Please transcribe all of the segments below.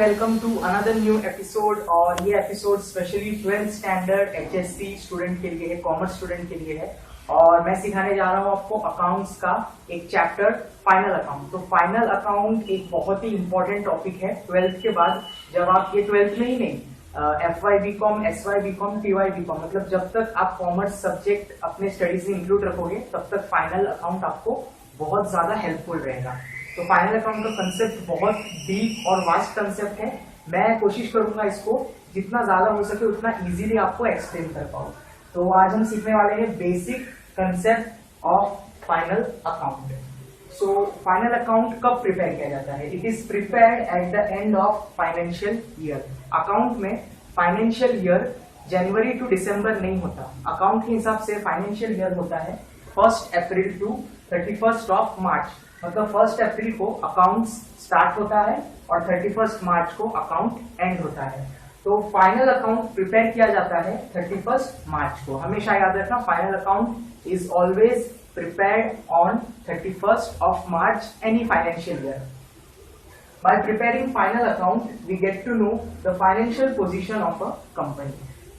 Welcome to another new episode. और ये episode specially 12th standard HSC student के लिए है, कॉमर्स स्टूडेंट के लिए है। और मैं सिखाने जा रहा हूँ आपको अकाउंट्स का एक चैप्टर, फाइनल अकाउंट। तो फाइनल अकाउंट एक बहुत ही इंपॉर्टेंट टॉपिक है 12th के बाद। जब आप ये 12th में ही नहीं, FY BCom, SY BCom, TY BCom, मतलब जब तक आप कॉमर्स सब्जेक्ट अपने स्टडीज में इंक्लूड रखोगे तब तक फाइनल अकाउंट आपको बहुत ज्यादा हेल्पफुल रहेगा। तो फाइनल अकाउंट का कंसेप्ट बहुत डीप और वास्ट कंसेप्ट है। मैं कोशिश करूंगा इसको जितना ज्यादा हो सके उतना इजीली आपको एक्सप्लेन कर पाऊं। तो आज हम सीखने वाले हैं basic concept of final account. So final account कब प्रिपेयर किया जाता है? It is prepared at the end of financial year. Account में फाइनेंशियल ईयर जनवरी टू दिसंबर नहीं होता। अकाउंट के हिसाब से फाइनेंशियल ईयर होता है 1 अप्रैल टू 31 ऑफ मार्च। मतलब 1 अप्रैल को अकाउंट्स स्टार्ट होता है और 31 मार्च को अकाउंट एंड होता है। तो फाइनल अकाउंट प्रिपेयर किया जाता है 31 मार्च को। हमेशा याद रखना, final account is always prepared on 31 of March any financial year. By preparing final account, we get to know the financial position of a company.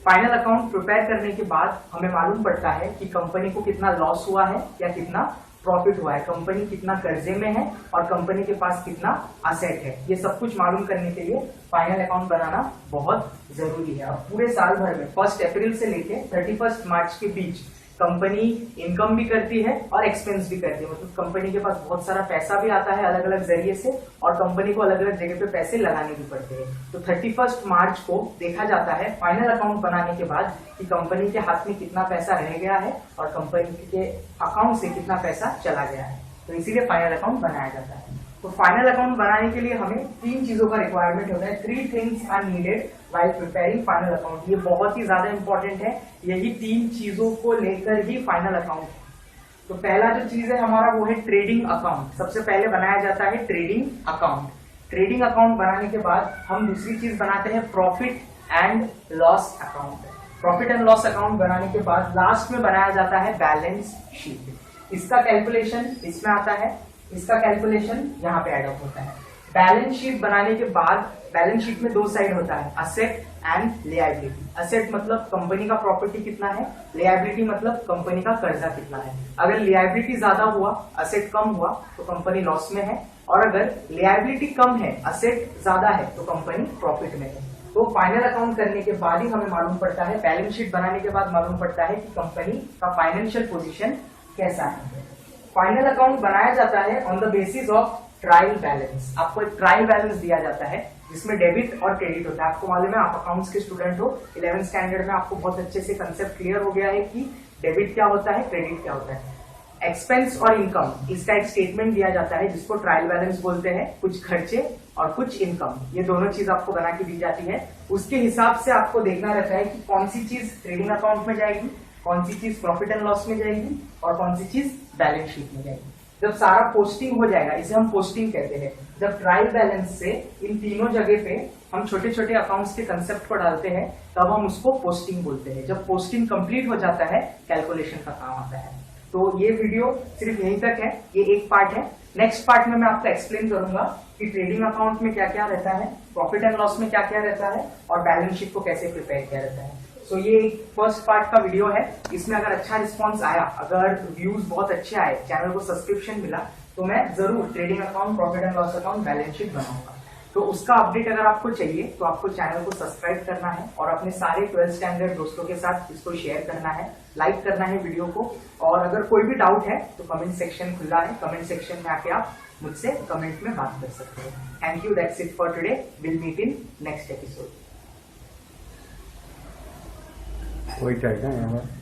Final account prepare करने के बाद हमें मालूम पड़ता है कि कंपनी को कितना लॉस हुआ है या कितना प्रॉफिट हुआ है, कंपनी कितना कर्जे में है और कंपनी के पास कितना असेट है। ये सब कुछ मालूम करने के लिए फाइनल अकाउंट बनाना बहुत जरूरी है। अब पूरे साल भर में 1 अप्रैल से लेके 31 मार्च के बीच कंपनी इनकम भी करती है और एक्सपेंस भी करती है। मतलब कंपनी के पास बहुत सारा पैसा भी आता है अलग अलग जरिए से और कंपनी को अलग अलग जगह पे पैसे लगाने भी पड़ते हैं। तो 31 मार्च को देखा जाता है फाइनल अकाउंट बनाने के बाद कि कंपनी के हाथ में कितना पैसा रह गया है और कंपनी के अकाउंट से कितना पैसा चला गया है। तो इसीलिए फाइनल अकाउंट बनाया जाता है। तो फाइनल अकाउंट बनाने के लिए हमें 3 चीजों का रिक्वायरमेंट होता है। 3 things are needed while preparing final account. ये बहुत ही ज्यादा इंपॉर्टेंट है। यही 3 चीजों को लेकर ही फाइनल अकाउंट। तो पहला जो चीज है हमारा वो है ट्रेडिंग अकाउंट। सबसे पहले बनाया जाता है ट्रेडिंग अकाउंट। ट्रेडिंग अकाउंट बनाने के बाद हम दूसरी चीज बनाते हैं profit and loss account. Profit and loss account बनाने के बाद लास्ट में बनाया जाता है बैलेंस शीट। इसका कैलकुलेशन इसमें आता है, इसका कैलकुलेशन यहाँ पे एडअप होता है। बैलेंस शीट बनाने के बाद बैलेंस शीट में 2 साइड होता है, असेट एंड लियाबिलिटी। असेट मतलब कंपनी का प्रॉपर्टी कितना है, लियाबिलिटी मतलब कंपनी का कर्जा कितना है। अगर लियाबिलिटी ज्यादा हुआ, असेट कम हुआ तो कंपनी लॉस में है, और अगर लियाबिलिटी कम है, असेट ज्यादा है तो कंपनी प्रॉफिट में है। तो फाइनल अकाउंट करने के बाद ही हमें मालूम पड़ता है, बैलेंस शीट बनाने के बाद मालूम पड़ता है कि कंपनी का फाइनेंशियल पोजीशन कैसा है। फाइनल अकाउंट बनाया जाता है on the basis of trial balance. आपको एक ट्रायल बैलेंस दिया जाता है जिसमें डेबिट और क्रेडिट होता है। आपको मालूम है, आप अकाउंट्स के स्टूडेंट हो, 11th स्टैंडर्ड में आपको बहुत अच्छे से कंसेप्ट क्लियर हो गया है कि डेबिट क्या होता है, क्रेडिट क्या होता है। एक्सपेंस और इनकम, इसका एक स्टेटमेंट दिया जाता है जिसको ट्रायल बैलेंस बोलते हैं। कुछ खर्चे और कुछ इनकम, ये दोनों चीज आपको बना के दी जाती है। उसके हिसाब से आपको देखना रहता है कि कौन सी चीज ट्रेडिंग अकाउंट में जाएगी, कौन सी चीज प्रॉफिट एंड लॉस में जाएगी और कौन सी चीज बैलेंस शीट में जाएगी। जब सारा पोस्टिंग हो जाएगा, इसे हम पोस्टिंग कहते हैं। जब ट्रायल बैलेंस से इन तीनों जगह पे हम छोटे छोटे अकाउंट्स के कंसेप्ट को डालते हैं तब हम उसको पोस्टिंग बोलते हैं। जब पोस्टिंग कंप्लीट हो जाता है, कैलकुलेशन का काम आता है। तो ये वीडियो सिर्फ यहीं तक है, ये एक पार्ट है। नेक्स्ट पार्ट में मैं आपको एक्सप्लेन करूंगा कि ट्रेडिंग अकाउंट में क्या क्या रहता है, प्रॉफिट एंड लॉस में क्या क्या रहता है और बैलेंस शीट को कैसे प्रिपेयर किया रहता है। तो ये एक फर्स्ट पार्ट का वीडियो है। इसमें अगर अच्छा रिस्पॉन्स आया, अगर व्यूज बहुत अच्छे आए, चैनल को सब्सक्रिप्शन मिला, तो मैं जरूर trading account, profit and loss account, balance sheet बनाऊंगा। तो उसका अपडेट अगर आपको चाहिए तो आपको चैनल को सब्सक्राइब करना है और अपने सारे 12th स्टैंडर्ड दोस्तों के साथ इसको शेयर करना है, लाइक करना है वीडियो को। और अगर कोई भी डाउट है तो कमेंट सेक्शन खुला है, कमेंट सेक्शन में आके आप मुझसे कमेंट में बात कर सकते हैं। Thank you, that's it for today. Will meet in next episode. वही टाइट है यहाँ पर।